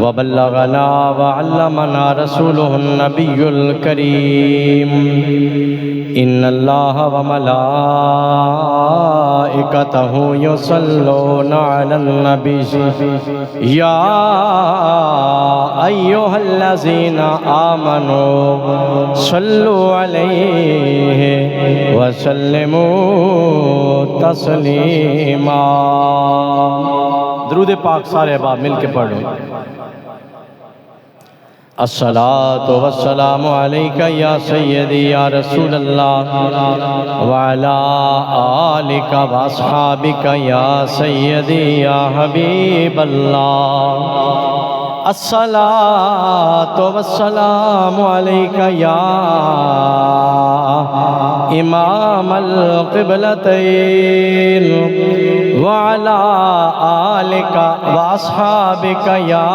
وبلغنا وعلمنا رسوله النبي الكريم إن الله وملائكته يصلون على النبي يا أيها الذين آمنوا صلوا عليه وسلموا تسلیما۔ درود پاک سارے احباب مل کے پڑھ لو۔ الصلاة والسلام علیکہ یا سیدی یا رسول اللہ وعلا آلکہ واصحابکہ یا سیدی یا حبیب اللہ۔ الصلاة والسلام علیکہ یا امام القبلتین وعلا آلکہ واصحابکہ یا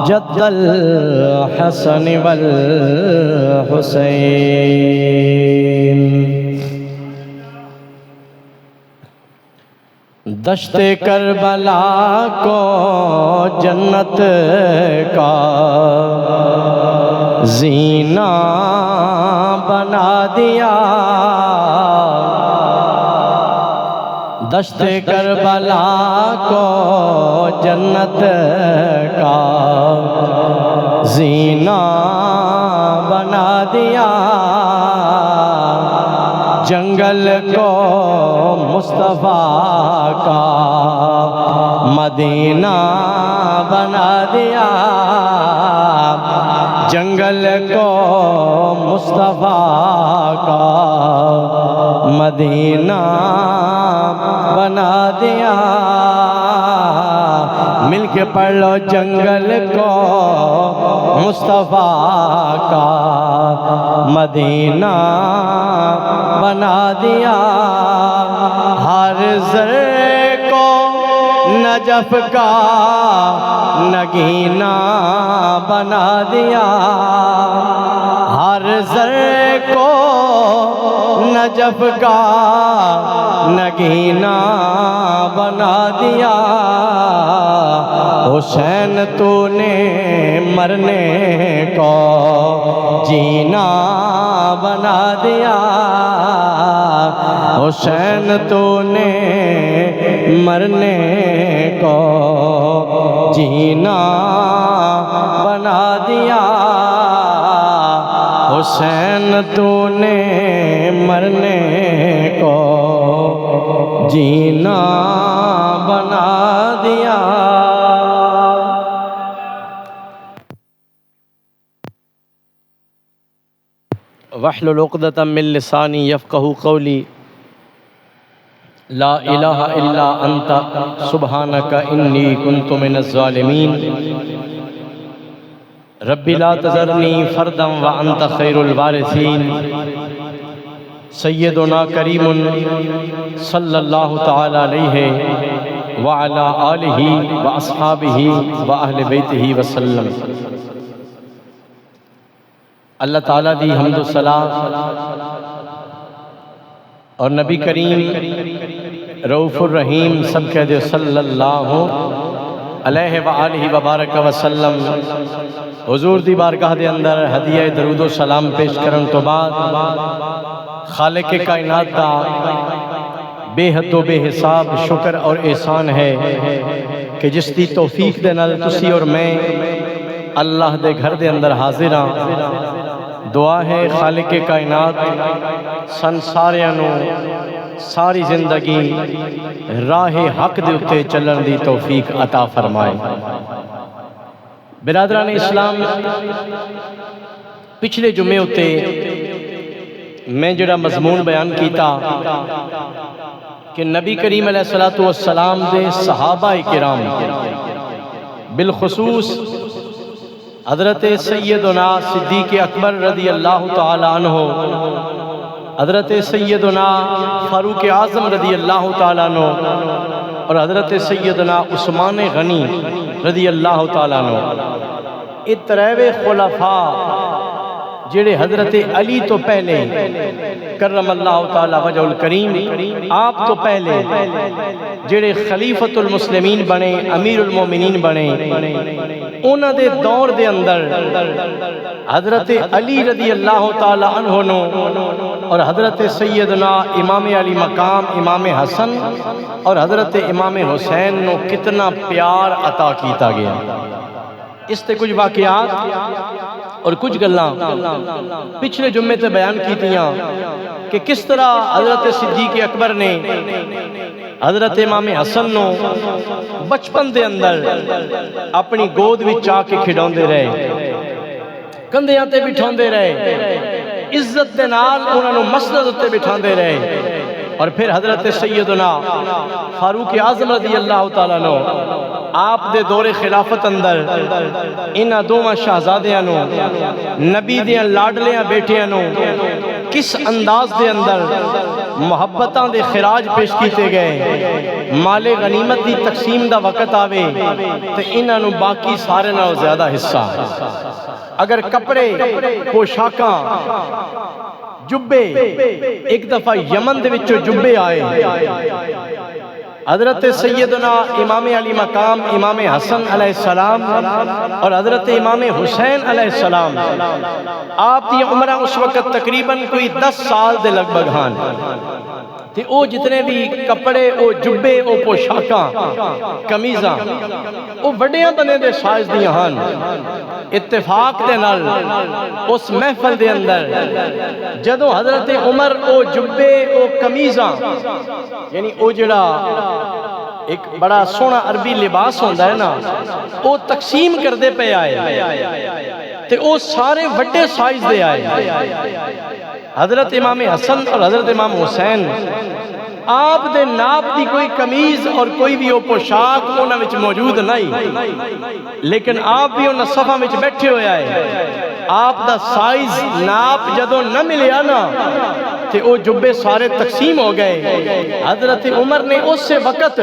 جد الحسن والحسین۔ دشت کربلا کو جنت کا زینہ بنا دیا، دشت کربلا کو جنت کا زینہ بنا دیا، جنگل کو مصطفیٰ کا مدینہ بنا دیا، جنگل کو مصطفیٰ کا مدینہ بنا دیا۔ مل کے پڑھ لو، جنگل کو مصطفیٰ کا مدینہ بنا دیا، ہر ذرے کو نجف کا نگینہ بنا دیا، ہر ذرے کو نجف کا نگینہ بنا دیا۔ حسین تو نے مرنے کو جینا بنا دیا، حسین تو نے مرنے کو جینا بنا دیا، حسین تو نے مرنے کو جینا بنا دیا۔ وَاحْلُلْ عُقْدَةً مِّن لِّسَانِي يَفْقَهُوا قَوْلِي لا الہ الا انت سبحانک انی کنت من الظالمین۔ رب لا تذرنی فردا وانت خیر الوارثین۔ سیدنا کریم صلی اللہ تعالی علیہ وعلا آلہ واصحابہ واہل بیتہ وسلم۔ اللہ تعالیٰ دی حمد و ثنا اور نبی کریم رؤوف الرحیم سب کہہ دے صلی اللہ علیہ وآلہ وبارک وسلم۔ حضور دی بارگاہ دے اندر ہدیہ درود و سلام پیش کرن تو بعد خالق کائنات دا بے حد و بے حساب شکر اور احسان ہے کہ جس دی توفیق دے نال تسی اور میں اللہ دے گھر دے اندر حاضر ہاں۔ دعا ہے خالق کائنات سنساریانو ساری زندگی راہ حق دے اتے چلن دی توفیق عطا فرمائے۔ برادران اسلام، پچھلے جمعے اتے میں جڑا مضمون بیان کیتا کہ نبی کریم علیہ السلام دے صحابہ کرام بالخصوص حضرت سیدنا صدیق اکبر رضی اللہ تعالی عنہ، حضرت سیدنا فاروق اعظم رضی اللہ تعالی عنہ اور حضرت سیدنا عثمان غنی رضی اللہ تعالی عنہ، یہ تریوے خلفاء جڑے حضرت علی تو پہلے کرم اللہ تعالی وجہ الکریم آپ تو پہلے جڑے خلیفۃ المسلمین بنے امیر المومنین بنے انہاں دے دور دے اندر حضرت علی رضی اللہ تعالی عنہ نو اور حضرت سیدنا امام علی مقام امام حسن اور حضرت امام حسین نو کتنا پیار عطا کیتا گیا. اس تے کچھ واقعات اور کچھ گلاں پچھلے جمعے تے بیان کیتیاں کہ کس طرح حضرت صدیق اکبر نے حضرت امام حسن نو بچپن دے اندر اپنی گود وچ آ کے کھڈاوندے رہے، کندھیاں تے بٹھاوندے رہے، عزت دے نال انہاں نو مسند تے بٹھاندے رہے. اور پھر حضرت سیدنا فاروق اعظم رضی اللہ تعالیٰ نو آپ دے دور خلافت اندر انہاں دوواں شہزادیاں نو نبی دیاں لاڈلیاں بیٹیاں نو کس انداز دے اندر محبتاں دے خراج پیش کیتے گئے. مال غنیمت دی تقسیم دا وقت آوے تے انہاں نو باقی سارے نالوں زیادہ حصہ. اگر کپڑے پوشاکاں جبے ایک دفعہ یمن دے وچوں جبے آئے، حضرت سیدنا امام علی مقام امام حسن علیہ السلام اور حضرت امام حسین علیہ السلام آپ دی عمرہ اس وقت تقریباً کوئی 10 سال دے لگ بھگ ہان تے او جتنے بھی کپڑے او جبے او پوشاکاں کمیزاں او وڈیاں بنے دے سائز دیاں ہن. اتفاق دے نال اس محفل دے اندر جدوں حضرت عمر او جبے او کمیزاں یعنی او جڑا ایک بڑا سونا عربی لباس ہوندا ہے نا او تقسیم کردے پے آئے تے او سارے وڈے سائز دے آئے. حضرت امام حسن اور حضرت امام حسین آپ دے ناپ دی کوئی کمیز اور کوئی بھی وہ پوشاک انہاں وچ موجود نہیں، لیکن آپ بھی انہاں صفحہ وچ بیٹھے ہوئے آئے. آپ دا سائز ناپ جدوں نہ ملیا نا تے او جبے سارے تقسیم ہو گئے. حضرت عمر نے اس سے وقت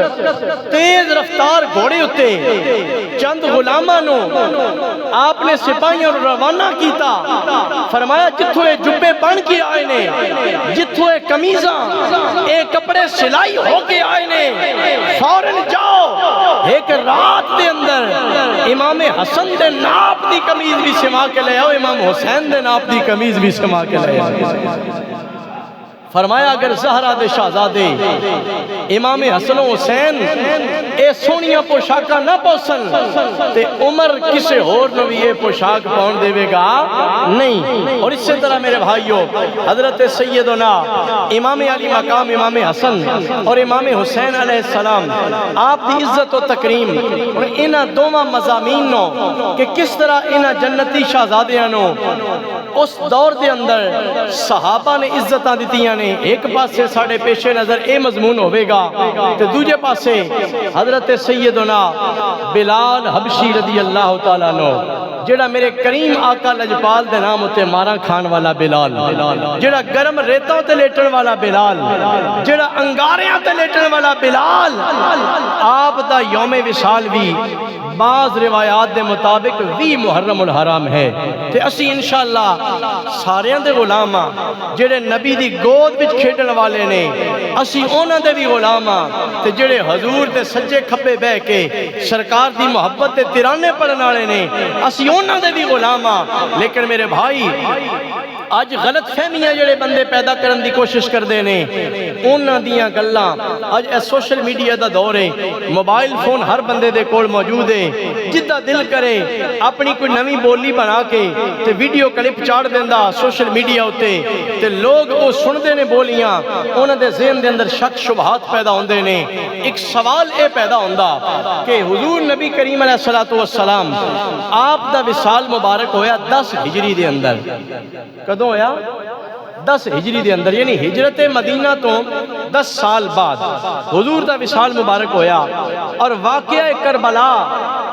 تیز رفتار گھوڑے اتے چند غلاماں نو آپ نے سپاہیاں روانہ کیتا. فرمایا جتھوں اے جبے بن کے آئے نے، جتھوں اے کمیزاں اے کپڑے سلائی ہو کے آئے نے، فوراً جاؤ ایک رات دے اندر امام حسن دے ناپ دی کمیز بھی سما کے لے آؤ، امام حسین دے ناپ دی کمیز بھی سما کے لے آؤ. فرمایا اگر زہرا دے شہزادے امام حسن و حسین اے سونیاں پوشاکاں نہ پوسن تے عمر کسے اور نو بھی یہ پوشاک پہن دے گا نہیں. اور اس سے طرح میرے بھائیوں حضرت سیدنا امام علی مقام امام حسن اور امام حسین علیہ السلام آپ دی عزت و تکریم اور انہاں دوواں مضامین نو کہ کس طرح انہاں جنتی شہزادیاں نو اس دور دے اندر صحابہ نے عزتاں دتیاں نے. ایک پاسے ساڑھے پیش نظر اے مضمون ہوئے گا تے دوجے پاسے حضرت سیدنا بلال حبشی رضی اللہ تعالیٰ نو جڑا میرے کریم آقا لجپال دے نام ہوتے مارا کھان والا بلال، جڑا گرم ریتوں تے لیٹن والا بلال، جڑا انگاریاں تے لیٹن والا بلال، آپ دا یوم وصال بھی بعض روایات دے مطابق 20 محرم الحرام ہے. تے اسی انشاءاللہ ساریاں دے غلاماں جڑے نبی دی گود وچ کھیڈن والے نے، اسی انہاں دے بھی غلاماں تے جڑے حضور دے سجے کھبے بہ کے سرکار دی محبت دے ترانے پڑھن والے نے، اسی انہاں دے بھی غلاماں. لیکن میرے بھائی آج غلط فہمیاں جڑے بندے پیدا کرن دی کوشش کردے نے، انہاں دیاں گلاں آج اے سوشل میڈیا دا دور ہے، موبائل فون ہر بندے دے کول موجود ہے. جدہ دل کرے اپنی کوئی نوی بولی بنا کے تے ویڈیو کلپ چاڑ دیندا سوشل میڈیا ہوتے تے لوگ او سن دے نے بولیاں، انہاں دے ذہن دے اندر شک شبہات پیدا ہوندے نے. ایک سوال اے پیدا ہوندا کہ حضور نبی کریم علیہ السلام آپ دا وصال مبارک ہویا 10 ہجری دے اندر. کدوں ہویا؟ 10 ہجری دے اندر، یعنی ہجرت مدینہ تو 10 سال بعد حضور دا وصال مبارک ہویا. اور واقعہ کربلا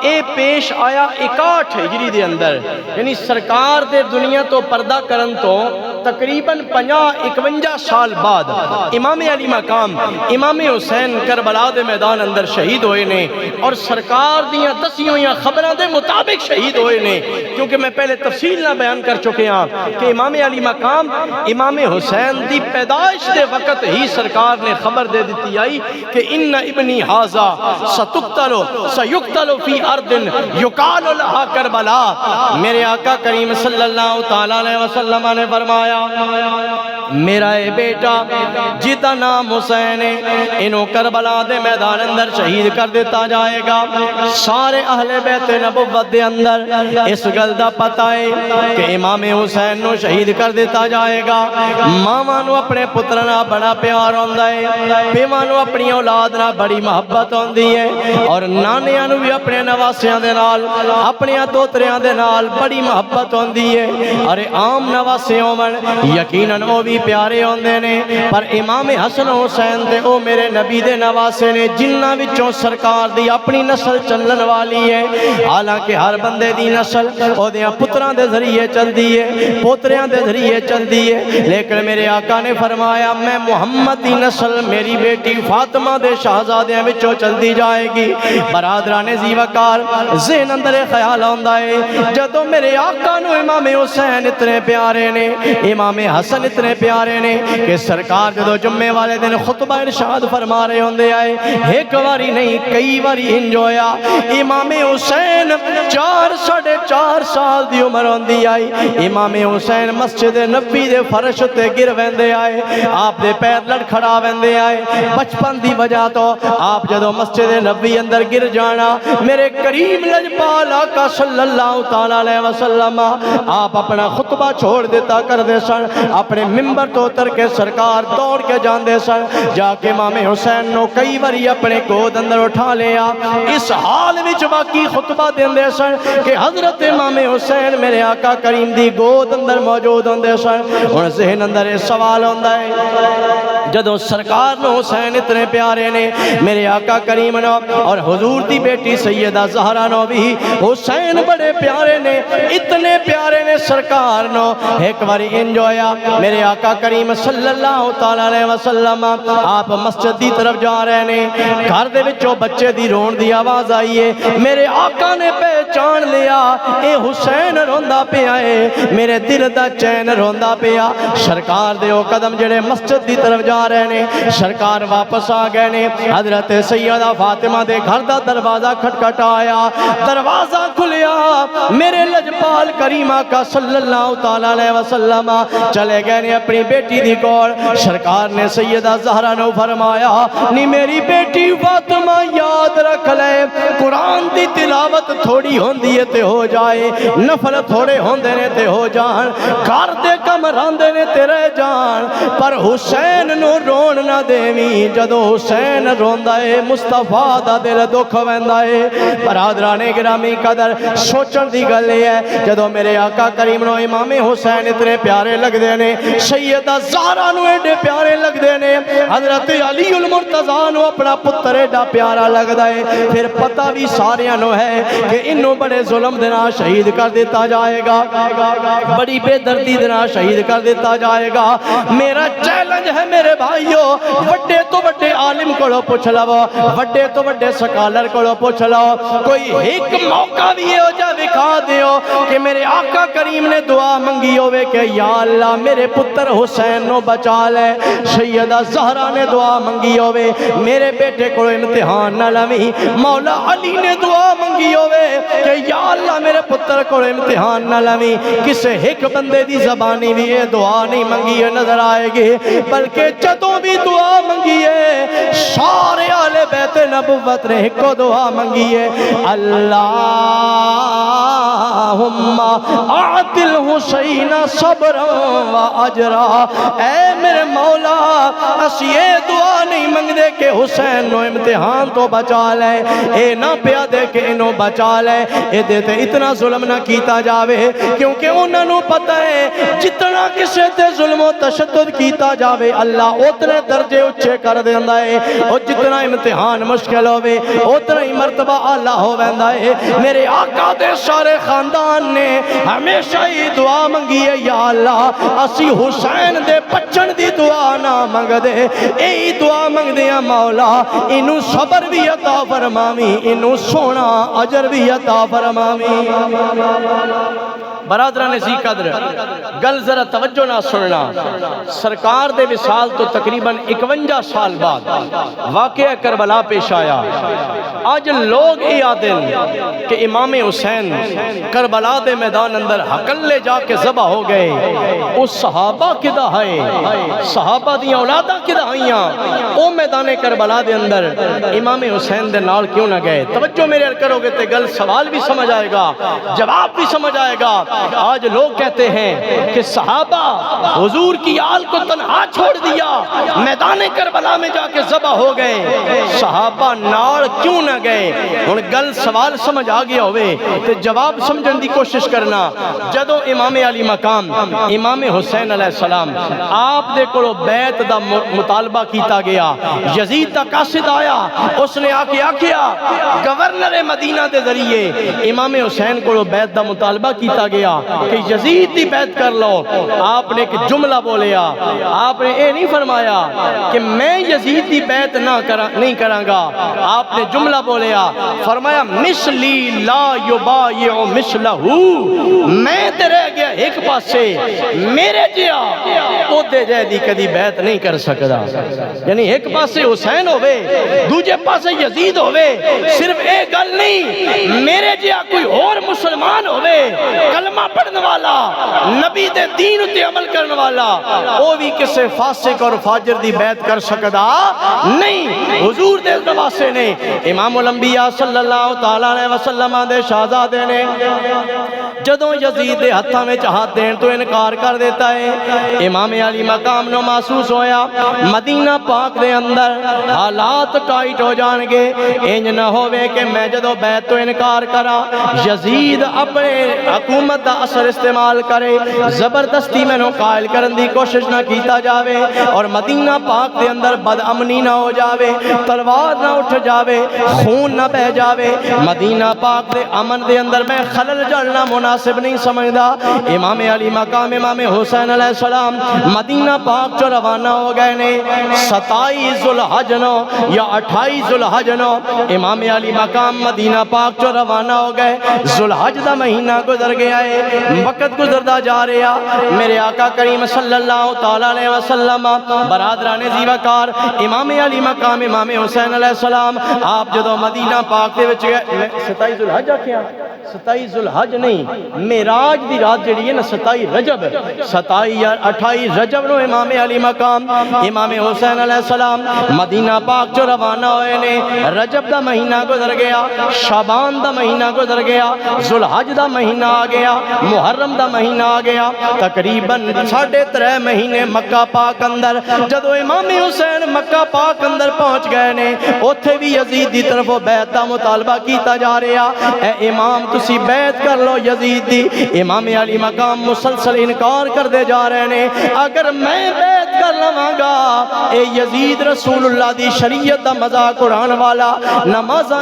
اے پیش آیا 61 ہجری دے اندر، یعنی سرکار دے دنیا تو پردہ کرن تو تقریباً 50-51 سال بعد امام علی مقام امام حسین کربلا دے میدان اندر شہید ہوئے نے، اور سرکار دیاں دسی ہوئیاں خبراں دے مطابق شہید ہوئے نے، کیونکہ میں پہلے تفصیل نہ بیان کر چکے ہاں کہ امام علی مقام امام حسین دی پیدائش دے وقت ہی سرکار نے خبر دے دیتی آئی کہ ان ابنی ھذا سیقتل فی ارض یقال لہا کربلا۔ میرے آقا کریم صلی اللہ تعالیٰ علیہ وسلم نے فرمایا میرا اے بیٹا جیتا نام حسین ہے انہوں کربلا دے میدان اندر شہید کر دیتا جائے گا۔ سارے اہل بیت نبوت دے اندر اس گل دا پتہ ہے کہ امام حسین نو شہید کر دیتا جائے گا۔ ماما نو اپنے پترنا بڑا پیار ہوندا ہے، پیواں نو اپنی اولاد نہ بڑی محبت ہوندی ہے، اور نانیاں نو بھی اپنے نواسیاں دے نال اپنے دوتریاں دے نال بڑی محبت ہوندی ہے۔ اور عام نواسے ہون یقیناً وہ بھی پیارے ہوندے نے، پر امام حسن حسین تے او میرے نبی دے نواسے نے جنہاں وچوں سرکار دی اپنی نسل چلن والی ہے۔ حالانکہ ہر بندے دی نسل او دیاں پتراں دے ذریعے چلدی ہے، پوتریاں دے ذریعے چلدی ہے، لیکن میرے آقا نے فرمایا میں محمد دی نسل میری بیٹی فاطمہ دے شہزادیاں وچوں چلدی جائے گی۔ برادران زی وقار ذہن اندر خیال ہوندا ہے جدوں میرے آقا نو امام حسین اتنے پیارے نے، امام حسن اتنے پیارے نے کہ سرکار جدو جمعے والے دن خطبہ ارشاد فرما رہے ہوندے آئے، ایک واری نہیں کئی واری انجویا امام حسین 4-4.5 سال دی عمر ہوندی آئی، امام حسین مسجد نبی دے فرش تے گر ویندے آئے، آپ دے پیر لڑکھڑا ویندے آئے۔ بچپن دی وجہ تو آپ جدو مسجد نبی اندر گر جانا میرے کریم لجپال آقا صلی اللہ تعالیٰ علیہ وسلم آپ اپنا خطبہ چھوڑ دیتا کر دے سن، اپنے ممبر تو اتر کے سرکار دوڑ کے جان دے سن، جا کے امام حسین نو کئی باری اپنے گود اندر اٹھا لیا، اس حال وچ باقی خطبہ دین دے سن کہ حضرت امام حسین میرے آقا کریم دی گود اندر موجود ہوندے سن۔ اور ذہن اندر سوال ہوندا ہے جدو سرکار نو حسین اتنے پیارے نے میرے آقا کریم نو، اور حضور دی بیٹی سیدہ زہرا نو بھی حسین بڑے پیارے نے، اتنے پیارے نے سرکار نو۔ ایک باری انجویا میرے آقا کریم صلی اللہ تعالیٰ علیہ وسلم آپ مسجد دی طرف جا رہے نے، گھر دے وچوں بچے دی رون دی آواز آئی ہے، میرے آقا نے پہچان لیا اے حسین روندا پیا ہے، میرے دل دا چین روندا پیا۔ سرکار دے او قدم جڑے مسجد دی طرف جا رہے نے، سرکار واپس آ گئے نے، حضرت سیدہ فاطمہ دے گھر دا دروازہ کھٹکھٹایا، دروازہ کھلیا، میرے لجپال کریم آقا صلی اللہ تعالیٰ علیہ وسلم چلے گئے نے اپنی بیٹی دی کول۔ سرکار نے سیدہ زہرا نو فرمایا نی میری بیٹی فاطمہ یاد رکھ لے، قرآن دی تلاوت تھوڑی ہوندی ہے تے ہو جائے، نفل تھوڑے ہوندے نے تے ہو جان، گھر دے کم راندے نے تے رہ جان، پر حسین نو رون نہ دیویں، جدو حسین روندا ہے مصطفیٰ دا دل دکھ ویندا ہے۔ برادران گرامی قدر سوچن دی گل ہے جدو میرے آقا کریم نو امام حسین اتنے پیارے لگ دے نے، سیدہ زہرا نو ایڈے پیارے لگ دے نے، حضرت علی المرتضیٰ نو اپنا پتر ایڈا پیارا لگ دے، پھر پتہ بھی ساریاں نو ہے کہ انہوں بڑے ظلم دینا شہید کر دیتا جائے گا، بڑی بے دردی دینا شہید کر دیتا جائے گا۔ میرا چیلنج ہے میرے بھائیو، وڈے تو وڈے عالم کو پوچھ لو، وڈے تو وڈے سکالر کو پوچھ لو، کوئی ایک موقع بھی ہو جا دکھا دیو کہ میرے آقا کریم نے دعا منگی ہوئے کہ یا اللہ میرے پتر حسین نو بچا لے، سیدہ زہرا نے دعا منگی ہوئے میرے بیٹے کو امتحان نہ لویں، مولا علی نے دعا منگی ہوئے کہ یا اللہ میرے پتر کو امتحان نہ لویں، کسے ایک بندے دی زبانی بھی یہ دعا نہیں منگی ہے نظر آئے گی، بلکہ جدوں بھی دعا منگی ہے سارے آل بیت نبوت نے ایک دعا منگی ہے، اللہم اعطل حسین صبرا و اجرا، اے میرے مولا اس یہ دعا نہیں منگ دے کہ حسین نو امتحان تو بچا لے، اے نہ پیا دے کہ انہوں بچا لے، اے دیتے اتنا ظلم نہ کیتا جاوے، کیونکہ انہوں نے پتہ ہے جتنا کسے تے ظلم و تشدد کیتا جاوے اللہ اتنے درجے اچھے کر دیندہ ہے، اور جتنا امتحان مشکل ہوئے اتنا ہی مرتبہ اللہ ہو ویندہ ہے۔ میرے آقا دے سارے خاندان خاندان نے ہمیشہ ہی دعا منگی ہے یا اللہ اسی حسین دے بچن دی دعا نہ منگ دے اے دعا منگ دے مولا انہوں صبر بھی عطا فرماویں انہوں سونا اجر بھی عطا فرماویں برادران ذی قدر گل ذرا توجہ نہ سننا سرکار دے وصال تو تقریباً 51 سال بعد واقعہ کربلا پیش آیا آج لوگ یہ آدن کہ امام حسین کربلا دے میدان اندر حقلے جا کے ذبح ہو گئے اس صحابہ کدہ ہے صحابہ دیاں اولادہ کدہ آئیاں او میدان کربلا دے اندر امام حسین دے نال کیوں نہ گئے توجہ میرے کرو گے تے گل سوال بھی سمجھ آئے گا جواب بھی سمجھ آئے گا آج لوگ کہتے ہیں کہ صحابہ حضور کی آل کو تنہا چھوڑ دیا میدان کربلا میں جا کے ذبح ہو گئے صحابہ نال کیوں نہ گئے ان گل سوال سمجھ آگیا ہوئے تو جواب سمجھن دی کوشش کرنا جدو امام علی مقام امام حسین علیہ السلام آپ دے کلو بیعت دا مطالبہ کیتا گیا یزید دا قاصد آیا اس نے آکے آکیا گورنر مدینہ دے ذریعے امام حسین کلو بیعت دا مطالبہ کیتا گیا کہ یزید دی بیعت کر لو آپ نے ایک جملہ بولیا آپ نے اے نہیں فرمایا کہ میں یزید دی بیعت نہیں کرانگا آپ نے جملہ بولیا فرمایا مثلی لا یبایع مثلہو میں تے رہ گیا ایک پاسے میرے جیا او دے جائے دی کدی بیعت نہیں کر سکدا یعنی ایک پاسے حسین ہوئے دوجے پاسے یزید ہوئے صرف ایک گل نہیں میرے جیا کوئی اور مسلمان ہوئے کلمہ پڑھنے والا نبی دے دین تے عمل کرنے والا وہ بھی کسے فاسق اور فاجر دی بیعت کر سکدا نہیں حضور دے نواسے نے امام الانبیاء صلی اللہ تعالیٰ علیہ وسلم دے شہزادے نے جدوں یزید دے ہتھاں وچ ہاتھ دین تو انکار کر دیتا ہے امام علی مقام نو محسوس ہویا مدینہ پاک دے اندر حالات ٹائٹ ہو جان گے انج نہ ہوئے کہ میں جدوں بیعت تو انکار کرا یزید اپنے حکومت دا اثر استعمال کرے زبردستی میں نو قائل کرن دی کوشش نہ کیتا جاوے اور مدینہ پاک دے اندر بد امنی نہ ہو جاوے تلوار نہ اٹھ جاوے خون نہ بہ جاوے مدینہ پاک دے امن دے اندر میں خلل جڑنا مناسب نہیں سمجھدا امام علی مقام امام حسین علیہ السلام مدینہ پاک جو روانہ ہو گئے نے 27 ذوالحج نو یا 28 ذوالحج نو امام علی مقام مدینہ پاک جو روانہ ہو گئے ذوالحج دا مہینہ گزر گیا ہے وقت گزردا جا رہا میرے آقا کریم صلی اللہ تعالیٰ علیہ وسلم برادران ذی وقار امام علی مقام امام حسین علیہ السلام آپ جدو مدینہ پاک دے وچ گئے 27 ذوالحج آکھیا 27 ذوالحج نہیں معراج دی رات جڑی ہے نا 27 رجب 27 یا 28 رجب نو امام علی مقام امام حسین علیہ السلام مدینہ پاک جو روانہ ہوئے نے رجب دا مہینہ گزر گیا شعبان دا مہینہ گزر گیا ذوالحج دا مہینہ آ گیا محرم دا مہینہ آ گیا تقریباً 3.5 مہینے مکہ پاک اندر جدو امام حسین مکہ پاک اندر پہنچ گئے نے اوتھے بھی یزید دی طرف بیعت دا مطالبہ کیتا جا رہا اے امام تسی بیعت کر لو یزید دی امام علی مقام مسلسل انکار کر دے جا رہے نے اگر میں بیعت کر لواں گا اے یزید رسول اللہ دی شریعت دا مذاق اڑان والا نمازاں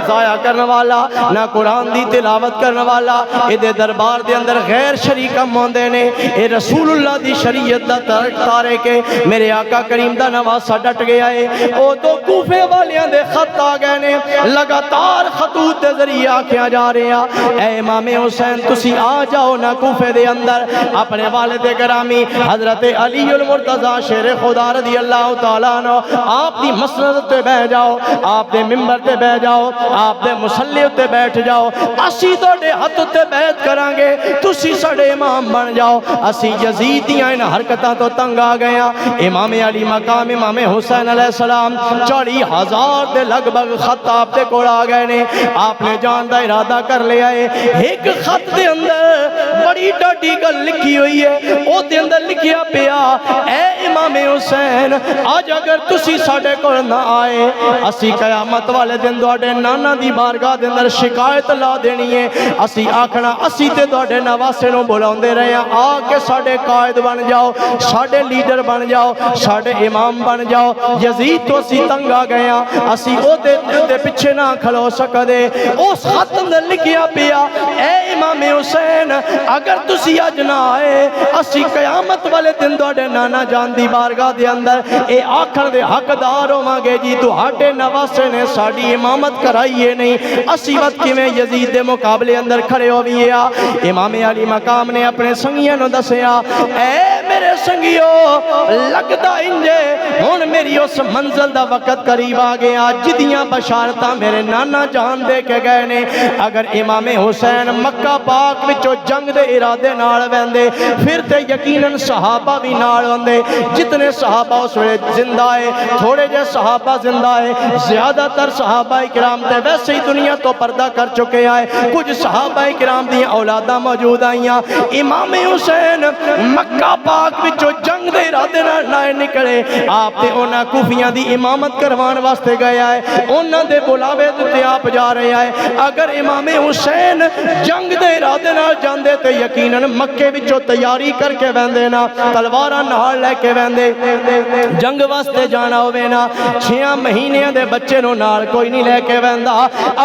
ضائع کرنے والا نہ قرآن دی تلاوت کرنے والا اے دے دربار دے اندر غیر شریکم ہوندے نے اے رسول اللہ دی شریعت دا تارے کے میرے آقا کریم دا نواسا ڈٹ گیا ہے او تو کوفے والیاں دے خط آ گئے نے لگاتار خطوط دے ذریعے آکھیا جا رہے ہیں اے امام حسین تسی آ جاؤ نہ کوفے دے اندر اپنے والد گرامی حضرت علی المرتضی شیر خدا رضی اللہ تعالیٰ عنہ آپ دی مسند تے بیٹھ جاؤ آپ دے ممبر تے بیٹھ جاؤ آپ دے مصلی تے بیٹھ جاؤ اسی توڑے ہاتھ تے بیعت کران گے تسی سڑے امام بن جاؤ اسی یزیدیاں ان حرکتاں تو تنگ آ گیا امام علی مقام امام حسین علیہ السلام 40,000 دے لگ بھگ خط آپ دے کوڑ آ گئے نے آپ نے جان دا ارادہ کر لیا ہے ایک خط دے اندر بڑی ڈاڈی گل لکھی ہوئی ہے، او دے اندر لکھیا پیا اے امام حسین آج اگر تسی ساڈے کول نہ آئے اسی قیامت والے دن تواڈے نانا دی بارگاہ دے اندر شکایت لا دینی ہے، اسی آکھنا اسی تے تواڈے نواسے نو بلاوندے رہے ہیں، آ کے ساڈے قائد بن جاؤ، ساڈے لیڈر بن جاؤ، ساڈے امام بن جاؤ۔ یزید تو اسی تنگ آ گئے ہیں، اسی او دے پیچھے نہ کھلو سکدے۔ اس خط اندر لکھیا پیا اے امام حسین اگر تسی اج نہ آئے اسی قیامت والے دن تواڈے نانا جان دی بارگاہ دے اندر اے آکھن دے حقدار ہوواں گے جی تہاڈے نواسے نے ساڈی امامت کرائی ہے نہیں، اسی وقت کیویں یزید دے مقابلے اندر کھڑے ہوئے آ۔ امام علی مقام نے اپنے سنگیاں نو دسیا اے میرے سنگیو لگدا انجے ہن میری اس منزل دا وقت قریب آ گیا جدیاں بشارتاں میرے نانا جان دے کے گئے نے، اگر امام حسین مکہ پاک وچوں جنگ دے ارادے نال ویندے پھر تے یقیناً صحابہ بھی نال ہوندے، جتنے صحابہ اس ویلے زندہ ہے، تھوڑے جے صحابہ زندہ ہے، زیادہ تر صحابہ کرام تے ویسے ہی دنیا تو پردہ کر چکے آئے، کچھ صحابہ کرام دی اولاداں موجود آئیاں۔ امام حسین مکہ پاک وچوں جنگ دے ارادے نال نکلے، آپ تے انہاں کوفیاں دی امامت کروان واسطے گئے آئے، انہاں دے بلاوے تے آپ جا رہے آئے۔ اگر امام حسین جنگ دے ارادے نال جاندے تے یقیناً مکے وچوں تیاری کر کے ویندے نا، تلواراں نال لے کے ویندے، جنگ واسطے جانا ہوئے نا، 6 مہینے دے بچے نو نال کوئی نہیں لے کے ویندا،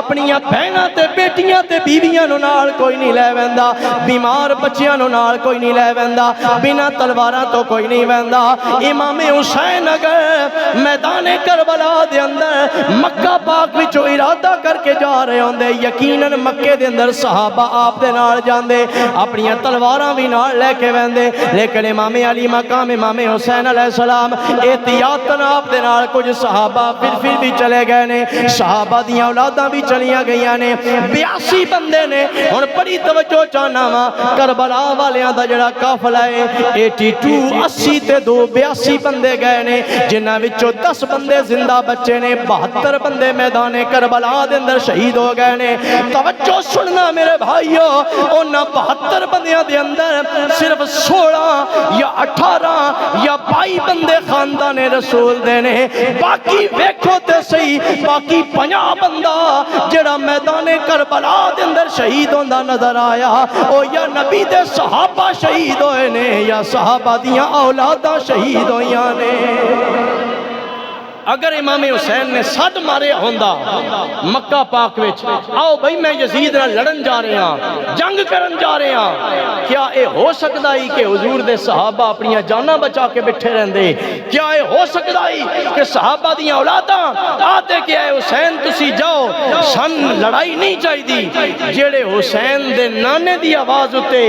اپنیاں بہناں تے بیٹیاں تے بیویاں نو نال کوئی نہیں لے ویندا، بیمار بچیاں نو نال کوئی نہیں لے ویندا، بنا تلواراں تو کوئی نہیں ویندا۔ امام حسین اگر میدان کربلا دے اندر مکہ پاک وچوں ارادہ کر کے جا رہے ہوندے یقیناً مکے دے اندر صحابہ آپ دے نال جاندے، اپنیاں تلواراں بھی نال لے کے ویندے، لیکن امام علی مقام امام حسین علیہ السلام احتیاطاً آپ دے نال کچھ صحابہ پھر بھی چلے گئے نے، صحابہ دیاں اولاداں بھی چلیاں گئیاں نے، 82 بندے نے۔ ہن بڑی توجہ چاہنا وا کربلا والیاں دا جڑا قافلہ ہے 82 80 تے 82 بندے گئے نے، جنہاں وچوں 10 بندے زندہ بچے نے، 72 بندے میدان کربلا دے اندر شہید ہو گئے نے۔ توجہ سننا میرے بھائیو، انہاں 72 بندیاں دے اندر صرف 16 یا 18 یا 22 بندے خاندان رسول دے نے، باقی ویکھو تے صحیح باقی 50 بندہ جڑا میدان کربلا دے اندر شہید ہوندا نظر آیا، او یا نبی دے صحابہ شہید ہوئے نے یا صحابہ دیاں اولاداں شہید ہویاں نے۔ اگر امام حسین نے صد مارے ہوندا مکہ پاک وچ، آؤ بھئی میں یزید نال لڑن جا رہے ہیں، جنگ کرن جا رہے ہیں، کیا اے ہو سکتا ہی کہ حضور دے صحابہ اپنیاں جاناں بچا کے بیٹھے رہندے؟ کیا اے ہو سکتا ہی کہ صحابہ دیاں اولاداں آتے کہ اے حسین تسی جاؤ سن لڑائی نہیں چاہیے؟ جیڑے حسین دے نانے دی آواز ہوتے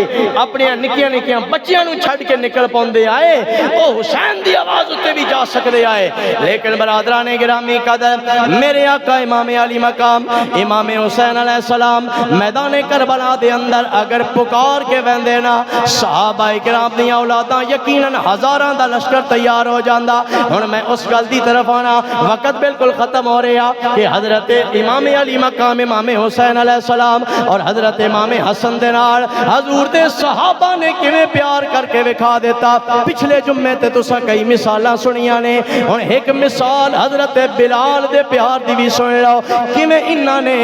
اپنیاں نکیاں نکیاں بچیاں نو چھڑ کے نکل پوندے آئے، او حسین دی آواز ہوتے بھی جا سکتے آئے۔ لیکن برادران گرامی قدر، میرے آقا امام علی مقام امام حسین علیہ السلام میدان کربلا دے اندر اگر پکار کے ویندے نا، صحابہ کرام دی اولاداں یقیناً ہزاراں دا لشکر تیار ہو جاندا۔ ہن میں اس گل دی طرف آنا، وقت بالکل ختم ہو رہا کہ حضرت امام علی مقام امام حسین علیہ السلام اور حضرت امام حسن دے نال حضور دے صحابہ نے کیویں پیار کر کے وکھا دیتا۔ پچھلے جمعے تے تساں کئی مثالاں سنیاں نے، ہن ایک مثال حضرت بلال دے پیار دی بھی سن لو، کیویں انہاں نے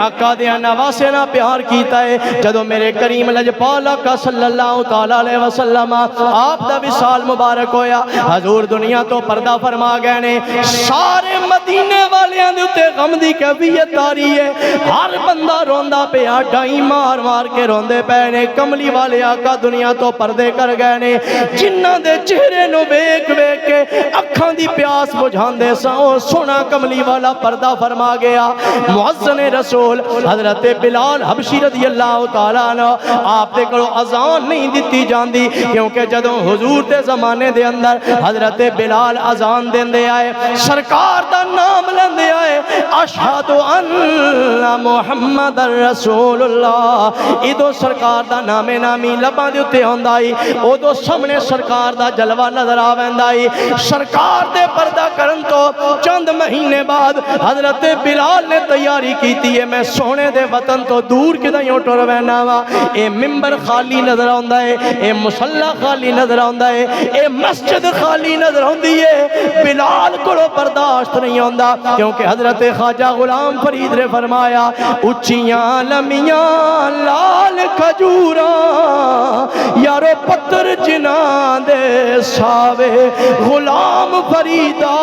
آقا دے نواسے نال پیار کیتا ہے۔ جدوں میرے کریم لجپال آقا صلی اللہ تعالی علیہ وسلم آپ دا وصال مبارک ہویا، حضور دنیا تو پردہ فرما گئے نے، سارے مدینے والیاں دے اوتے غم دی کیفیت آ رہی ہے، ہر بندہ روندا پیا، ڈائی مار مار کے روندے پے نے۔ کملی والے آقا دنیا تو پردے کر گئے نے، جنہاں دے چہرے نو ویکھ ویکھ کے اکھاں دی پیاس بجھاندے سا، او سونا کملی والا پردہ فرما گیا۔ مؤذن رسول حضرت بلال حبشی رضی اللہ تعالیٰ عنہ آپ دے کولوں اذان نہیں دتی جاندی، کیونکہ جدوں حضور دے زمانے دے اندر حضرت بلال اذان دیندے آئے، سرکار دا نام لیندے آئے، اشہد ان محمد رسول اللہ، ادو سرکار دا نام نامی لباں دے اتے ہوندا اے، ادو سامنے سرکار دا جلوہ نظر آویندا اے، سرکار دے پردہ کرن کرن تو چند مہینے بعد حضرت بلال نے تیاری کیتی ہے میں سونے دے وطن تو دور کدائیوں ٹر وینا وا اے ممبر خالی نظر آندا ہے اے مصلی خالی نظر آندا ہے اے مسجد خالی نظر آندی ہے بلال کو برداشت نہیں آندا کیونکہ حضرت خواجہ غلام فرید نے فرمایا اچیاں لمیاں لال کھجوراں یارو پتر جناں دے ساوے غلام فریدا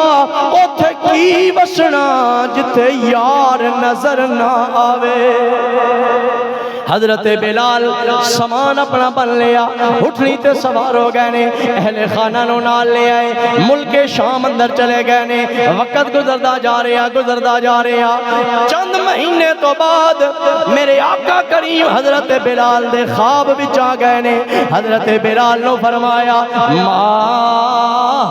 اوتھے کی وسنا جتے یار نظر نہ آوے حضرت بلال سامان اپنا بن لیا اٹھنی تے سوار ہو گئے نے اہل خانہ نو نال لے آئے ملک شام اندر چلے گئے نے وقت گزردا جا رہا چند مہینے تو بعد میرے آقا کریم حضرت بلال دے خواب وچ آ گئے نے حضرت بلال نو فرمایا ما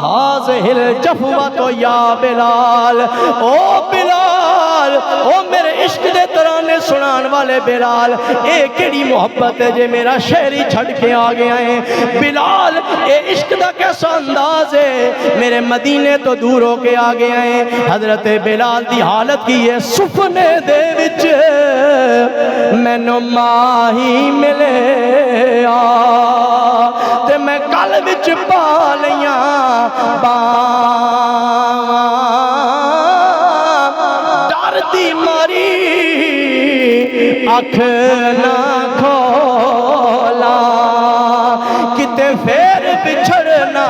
ہاذہ الجفوۃ یا بلال او بلال او میرے عشق دے ترانے سنان والے بلال اے کیڑی محبت ہے جے میرا شہری چھڑ کے آ گیا ہے بلال اے عشق دا کیسا انداز ہے میرے مدینے تو دور ہو کے آ گیا ہے حضرت بلال دی حالت کی ہے سفنے دے وچ مینوں ماہی ملے تے میں کل وچ پا لیاں ڈر دی ماری آنکھ نہ کھولا کتے پھر بچھڑنا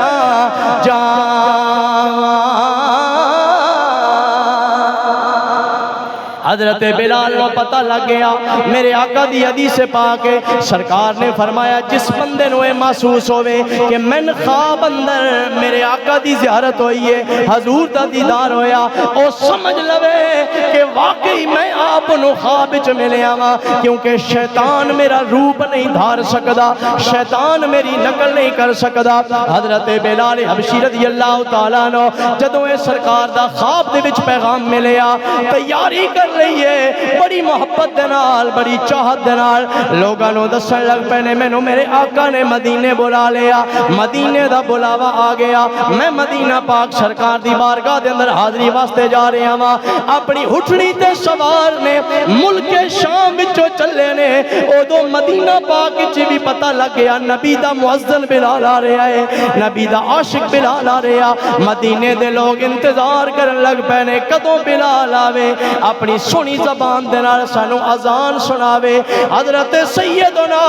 حضرت بلال کو پتہ لگ گیا میرے آقا دی حدیث پاک سرکار نے فرمایا جس بندے نو یہ محسوس ہوئے کہ من خواب اندر میرے آقا دی زیارت ہوئی ہے حضور دا دیدار ہویا او سمجھ لوے کہ واقعی میں آپ نو خواب وچ ملیا وا کیونکہ شیطان میرا روپ نہیں دھار سکدا شیطان میری نقل نہیں کر سکدا حضرت بلال حبشی رضی اللہ تعالیٰ عنہ جدوں اے سرکار دا خواب دے وچ پیغام ملیا تیاری کر رہی ہے بڑی محبت دنال بڑی چاہت دنال لوگاں نو دسن لگ پہنے مینوں میرے آقا نے مدینے بلا لیا مدینے دا بلاوا آ گیا میں مدینہ پاک سرکار دی بارگاہ دے اندر حاضری واسطے جا رہا ہاں اپنی اٹھنی تے سوار نے ملک شام وچوں چلے نے اودوں مدینہ پاک وچ بھی پتہ لگ گیا نبی دا مؤذن بلال آ رہا ہے نبی دا عاشق بلال آ رہا مدینے دے لوگ انتظار کرن لگ پہنے کدوں بلال آوے اپنی سونی زبان دنال سانو اذان سناوے حضرت سیدنا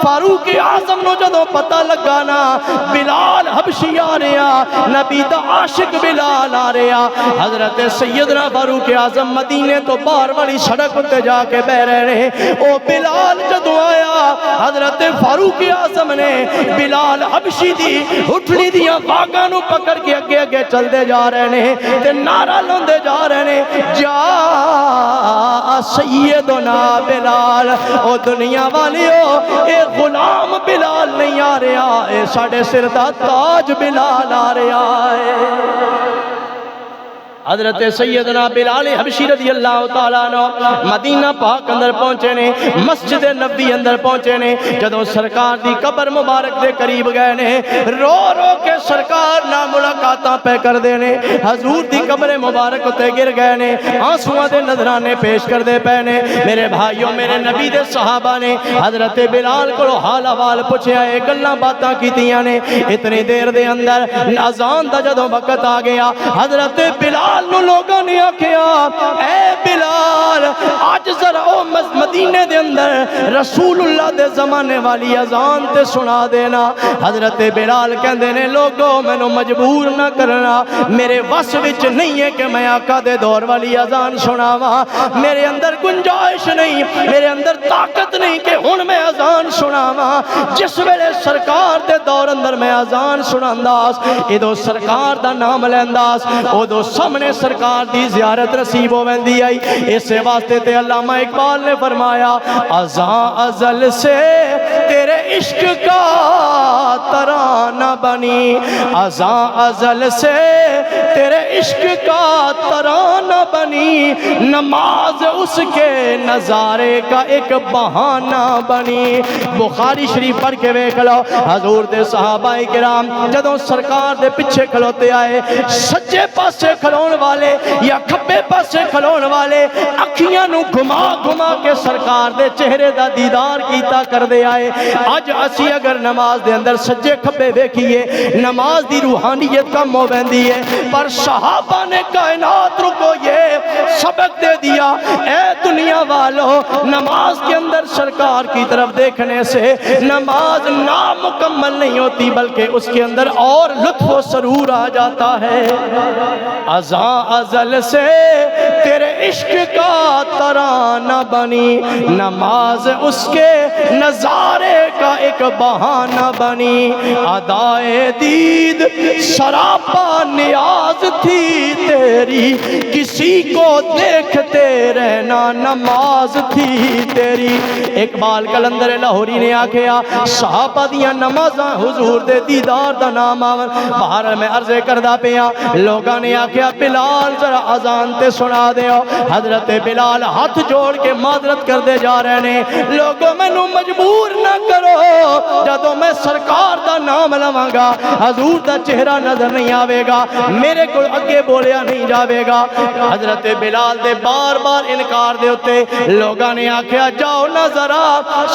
فاروق اعظم نو جدوں پتہ لگا نا بلال حبشی آ رہا نبی دا عاشق بلال آ رہا حضرت سیدنا فاروق اعظم مدینے تو باہر والی سڑک تے جا کے بہ رہے او بلال جدوں آیا حضرت فاروق اعظم نے بلال حبشی دی اٹھنی دیاں باگاں نو پکڑ کے اگے اگے چل دے جا رہے ہیں تے نعرہ لاندے جا رہے ہیں جا سیدنا بلال او دنیا والیو اے غلام بلال نہیں آ رہا اے ساڑھے سر دا تاج بلال آ رہا ہے حضرت سیدنا بلال حبشی رضی اللہ تعالیٰ عنہ مدینہ پاک اندر پہنچے نے مسجد نبی اندر پہنچے نے جدوں سرکار دی قبر مبارک دے قریب گئے نے رو رو کے سرکار نہ ملاقاتاں پہ کر دے نے حضور دی قبر مبارک تے گر گئے نے آنسواں دے نظرانے پیش کر دے پے نے میرے بھائیوں میرے نبی دے صحابہ نے حضرت بلال کو حال حوال پوچھیا اے گلاں باتاں کیتیاں نے اتنی دیر دے اندر اذان دا جدوں وقت آ گیا حضرت بلال نو لوگوں نے آکھیا اے بلال آج ذرا او مدینے دے اندر رسول اللہ دے زمانے والی اذان تے سنا دینا حضرت بلال کہندے نے لوگوں مینوں مجبور نہ کرنا میرے وس وچ نہیں ہے کہ میں آقا دے دور والی اذان سناواں میرے اندر گنجائش نہیں میرے اندر طاقت نہیں کہ ہن میں اذان سناواں جس ویلے سرکار دے دور اندر میں اذان سنانداس ادو سرکار دا نام لینداس ادو سامنے سرکار دی زیارت نصیب ہو ویندی آئی اس واسطے تے علامہ اقبال نے فرمایا ازاں ازل سے تیرے عشق کا ترانہ بنی ازاں ازل سے تیرے عشق کا ترانہ بنی، نماز اس کے نظارے کا ایک بہانہ بنی۔ بخاری شریف پڑھ کے ویکھ لو، حضور دے صحابہ کرام جدوں سرکار دے پیچھے کھلوتے آئے، سجے پاسے کھلون والے یا کھبے پاسے کھلون والے اکھیاں نو گھما گھما کے سرکار دے چہرے دا دیدار کیتا کر دے آئے۔ اج اسی اگر نماز دے اندر سجے کھبے ویکھیے، نماز دی روحانیت کم ہو ویندی ہے، پر صحابہ نے کائنات کو یہ سبق دے دیا، اے دنیا والو، نماز کے اندر سرکار کی طرف دیکھنے سے نماز نامکمل نہیں ہوتی، بلکہ اس کے اندر اور لطف و سرور آ جاتا ہے۔ ازاں ازل سے تیرے عشق کا ترانہ بنی، نماز اس کے نظارے کا ایک بہانہ بنی۔ ادائے دید سراپا نیاز تھی تیری، کسی کو دیکھتے رہنا نماز تھی تیری۔ اقبال قلندر لاہوری نے آکھیا صحابہ دیاں نمازاں حضور دے دیدار دا نام آون۔ باہر میں عرضے کردہ پیا، لوگاں نے آکھیا بلال ذرا اذان تے سنا دیو۔ حضرت بلال ہاتھ جوڑ کے معذرت کر دے جا رہے نے، لوگوں مینوں مجبور نہ کرو، جدوں میں سرکار دا نام لواں گا حضور دا چہرہ نظر نہیں آوے گا، میرے کو اگے بولیا نہیں جاوے گا۔ حضرت بلال دے بار بار انکار دے ہوتے، لوگاں نے آکھیا جاؤ نہ ذرا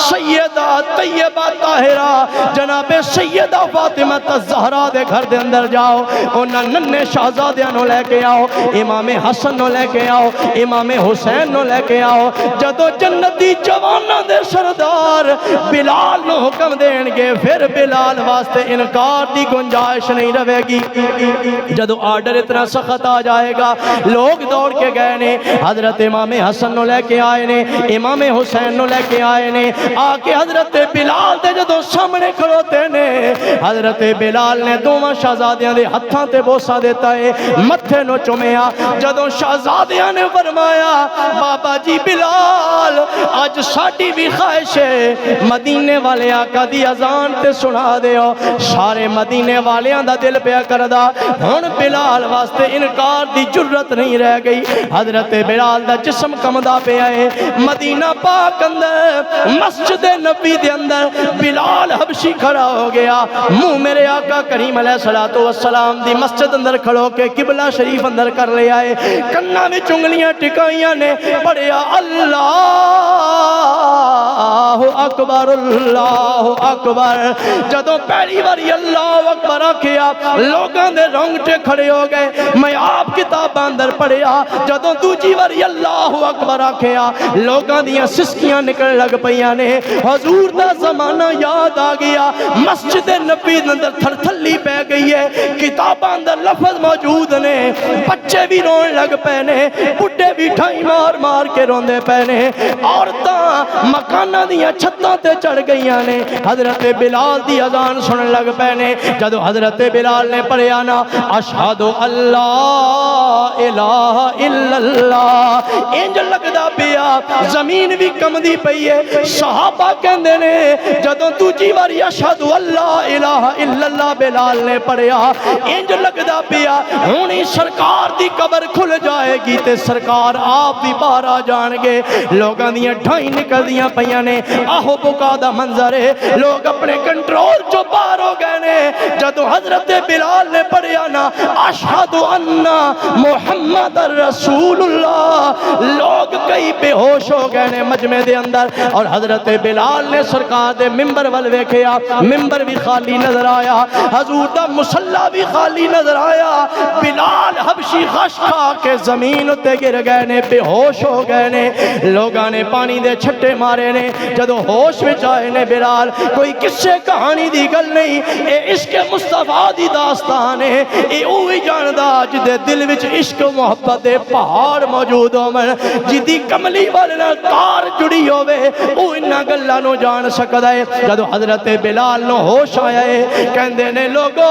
سیدہ طیبہ طاہرہ جناب سیدہ فاطمہ الزہرا دے گھر دے اندر جاؤ، انہاں ننے شہزادیاں نو لے کے آؤ، امام حسن نو لے کے آؤ، امام حسین نو لے کے آؤ۔ جدو جنتی جواناں دے سردار بلال نو حکم دین گے، پھر بلال واسطے انکار دی گنجائش نہیں رہے گی۔ جدو آرڈر اتنا سخت آ جائے گا، لوگ دوڑ کے گئے نے، حضرت امام حسن نو لے کے آئے نے، امام حسین نو لے کے آئے نے، آ کے حضرت بلال دے جدو سامنے کھڑوتے نے، حضرت بلال نے دوواں شہزادیاں دے ہتھاں تے بوسا دیتا ہے، متھے نو چومیا۔ جدو شہزادیاں نے فرمایا بابا جی بلال آج ساڈی بھی خواہش ہے مدینے والے آقا دی اذان تے سنا دیو۔ سارے مدینے والیاں دا دل پیا کردا، ہن بلال واسطے انکار دی جرت نہیں رہ گئی۔ حضرت بلال دا جسم کمدا پیا ہے، مدینہ پاک اندر مسجد نبی دے اندر بلال حبشی کھڑا ہو گیا، منہ میرے آقا کریم علیہ السلام دی مسجد اندر کھڑو کے قبلہ شریف اندر کر لے آئے، کنا میں چنگلیاں ٹکائیاں نے، پڑھیا اللہ اکبر اللہ اکبر۔ جدوں پہلی باری اللہ اکبر آکھیا، لوگاں دے رونگٹے کھڑے ہو گئے۔ میں آپ کتاب اندر پڑھیا، جدوں دوجی باری اللہ اکبر آکھیا، لوگاں دیاں سسکیاں نکل لگ پیاں نے۔ حضور دا زمانہ یاد آ گیا، مسجد نبی اندر تھر تھلی پہ گئی ہے، کتاباں اندر لفظ موجود نے، بچے بھی رون لگ پے نے، بڈھے بھی ٹھائی مار مار کے روندے پے نے، عورتاں مکاناں دیاں چھتاں تے چڑھ گئیاں نے، حضرت بلال دی اذان سنن لگ پے نے۔ جدو حضرت بلال نے پڑھیا نا اشہد اللہ الہ الا اللہ، انج لگدا پیا زمین بھی کمدی پئی ہے۔ صحابہ کہندے نے جدوں دوجی باری اشہد اللہ الہ الا اللہ بلال نے پڑھیا، انج لگدا پیا ہونی سرکار دی قبر کھل جائے گی تے سرکار آپ بھی باہر آ جان گے۔ لوگاں دیاں ٹھائی نکل دیاں پیاں نے، آہو بکا دا منظر ہے، لوگ اپنے کنٹرول جو باہر ہو گئے نے۔ جدو حضرت بلال نے پڑھیا نا اشہد ان محمد رسول اللہ، لوگ کئی بے ہوش ہو گئے نے مجمع دے اندر، اور حضرت بلال نے سرکار دے ممبر ول ویکھیا، ممبر بھی خالی نظر آیا، حضور دا مصلی بھی خالی نظر آیا۔ بلال حبشی غش کھا کے زمین تے گر گئے نے، بے ہوش ہو گئے نے، لوگاں نے پانی دے چھٹے مارے نے۔ جدو ہوش وچ آئے نے بلال، کوئی قصے کہانی دی گل نہیں، اے عشق مصطفیٰ دی داستان ہے، اے اوہی جاندا جدے دل وچ عشق و محبت دے پہاڑ موجود ہون، جدی کملی والے نال تار جڑی ہوے، او انہاں گلاں نو جان سکدا ہے۔ جدو حضرت بلال نو ہوش آیا ہے، کہندے نے لوگو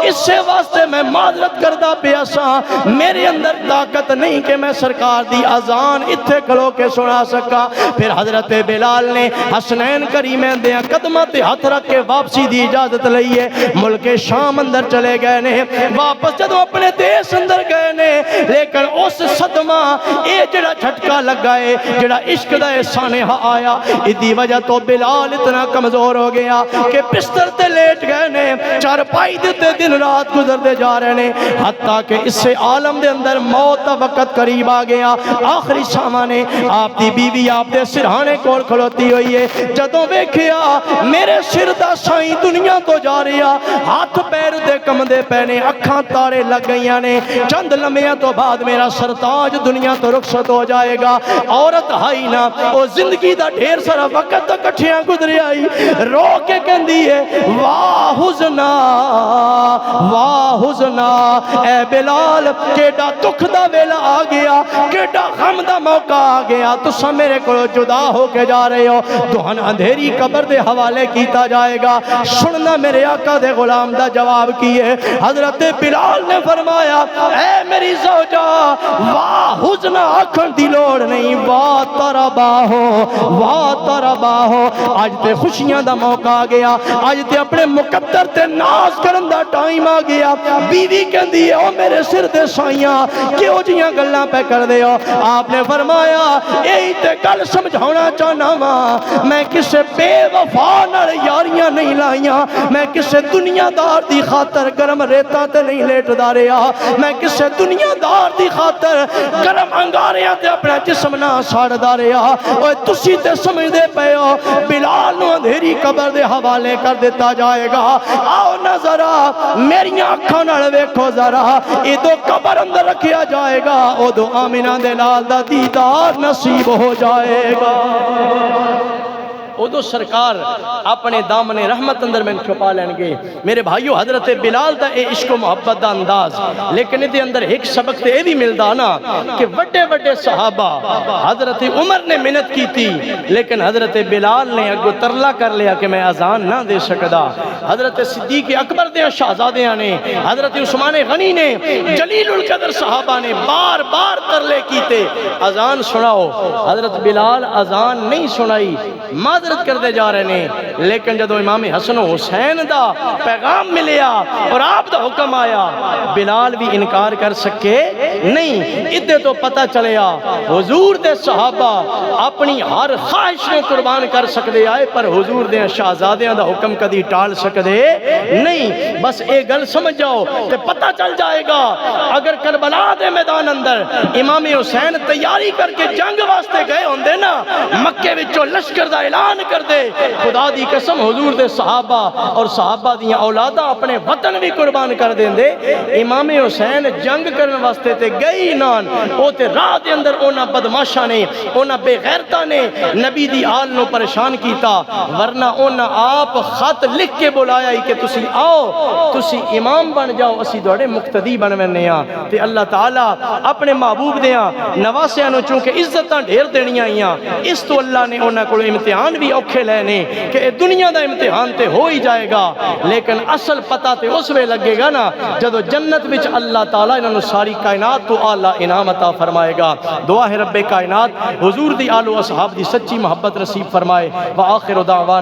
اس سے واسطے میں معذرت کردا پیا سا، میرے اندر طاقت نہیں کہ میں سرکار دی اذان اتھے کھلو کے سنا سکا۔ پھر حضرت بلال نے حسنین کریمین دے قدمہ تے ہاتھ رکھ کے واپسی دی اجازت لئیے، ملک شام اندر چلے گئے نے، واپس جدو اپنے دیس اندر گئے نے، لیکن اس صدمہ اے جڑا جھٹکا لگائے جڑا عشق دا سانحہ آیا، ادھی وجہ تو بلال اتنا کمزور ہو گیا کہ بستر تے لیٹ گئے نے، چارپائی دیتے دن رات گزر دے جا رہے نے، حتیٰ کہ اس سے عالم دے اندر موت دا وقت قریب آ گیا۔ آخری شامہ نے آپ دی بیوی آپ دے سرہانے کول کھلوتی ہوئی ہے، جدوں ویکھیا میرے سر دا سائیں دنیا تو جا رہا، ہاتھ پیر دے کم دے پینے، اکھاں تارے لگ گئیاں نے، چند لمحیاں تو بعد میرا سرتاج دنیا تو رخصت ہو جائے گا۔ عورت ہائی نا او زندگی دا ڈھیر سارا وقت تک کٹھیاں گزری آئی، رو کے کہندی ہے واہ حزنا واہ حزنا، اے بلال کیڑا دکھ دا ویلا آ گیا، کیڑا غم دا موقع آ گیا، تساں میرے کو جدا ہو کے جا رہے ہو، تہن اندھیری قبر دے حوالے کیتا جائے گا۔ سننا میرے آقا دے غلام دا جواب کیے، حضرت بلال نے فرمایا اے میری زوجہ واہ حزنا آکھن دی لوڑ نہیں، واہ تربا ہو واہ تربا ہو، آج تے خوشیاں دا موقع آ گیا، آج تے اپنے مقدر تے ناز کرن دا ٹائم آ گیا۔ بیوی کہندی ہے او میرے سر دے سائیاں کیوں جیاں گلاں پہ کر دے ہو؟ آپ نے فرمایا یہی تے گل سمجھانا چاہنا وا، میں کسے بے وفا نال یاریاں نہیں لائیاں، میں کسے دنیا دار دی خاطر گرم ریتا تے نہیں لیٹ دا رہا، میں کسے دنیا دار دی خاطر گرم انگاریاں تے اپنا جسم نہ ساڑ دا رہا۔ اوے تسی تے سمجھ دے پے ہو بلال نو اندھیری قبر دے حوالے کر دیتا جائے گا۔ آؤ نہ ذرا میری آنکھاں نال ویکھو ذرا، ادو قبر اندر رکھیا جائے گا، ادو آمینہ دے نال دا دیدار نصیب ہو جائے گا۔ ادو سرکار اپنے دامن رحمت اندر میں چھپا لین گے۔ میرے بھائیو حضرت بلال دا اے عشق و محبت دا انداز، لیکن ادھے اندر ایک سبق تے اے بھی ملدا نا کہ وڈے وڈے صحابہ، حضرت عمر نے محنت کی تھی لیکن حضرت بلال نے اگو ترلا کر لیا کہ میں اذان نہ دے سکدا۔ حضرت صدیق اکبر دے شہزادیاں نے، حضرت عثمان غنی نے، جلیل القدر صحابہ نے بار بار ترلے کیتے اذان سناؤ، حضرت بلال اذان نہیں سنائی، معذرت کر دے جا رہے ہیں۔ لیکن جدو امام حسن و حسین دا پیغام ملیا اور آپ دا حکم آیا، بلال بھی انکار کر سکے نہیں۔ ادھے تو پتہ چلیا حضور دے صحابہ اپنی ہر خواہش میں قربان کر سکتے آئے، پر حضور دے شہزادیاں دا حکم کدی ٹال سکتے نہیں۔ بس ایک گل سمجھ جاؤ تے پتہ چل جائے گا، اگر کربلا دے میدان اندر امام حسین تیاری کر کے جنگ واسطے گئے ہوندے نا، مکے وچوں لشکر دا اعلان کر دے، خدا دی قسم حضور دے صحابہ اور صحابہ دیاں اولاداں اپنے وطن بھی قربان کر دیں دے۔ امام حسین جنگ کرنے واسطے تے گئی نان، او تے راہ دے اندر اونا بدماشاں نے، اونا بے غیرتاں نے نبی دی آل نو پریشان کیتا، ورنہ اونا آپ خط لکھ کے بلایا ہی کہ تسی آؤ، تسی امام بن جاؤ، اسی دوڑے مقتدی بنوینے ہاں۔ تے اللہ تعالیٰ اپنے محبوب دیاں نواسیاں نو چونکہ عزتاں ڈھیر دینیاں ہیاں، اس تو اللہ نے اونا کو امتحان بھی اوکھے لینے کہ دنیا دا امتحان تے ہو ہی جائے گا، لیکن اصل پتہ تے اس وے لگے گا نا جدو جنت وچ اللہ تعالیٰ انہوں ساری کائنات تو اعلیٰ انعام عطا فرمائے گا۔ دعا ہے رب کائنات حضور دی آل و اصحاب دی سچی محبت نصیب فرمائے۔ وآخر دعوان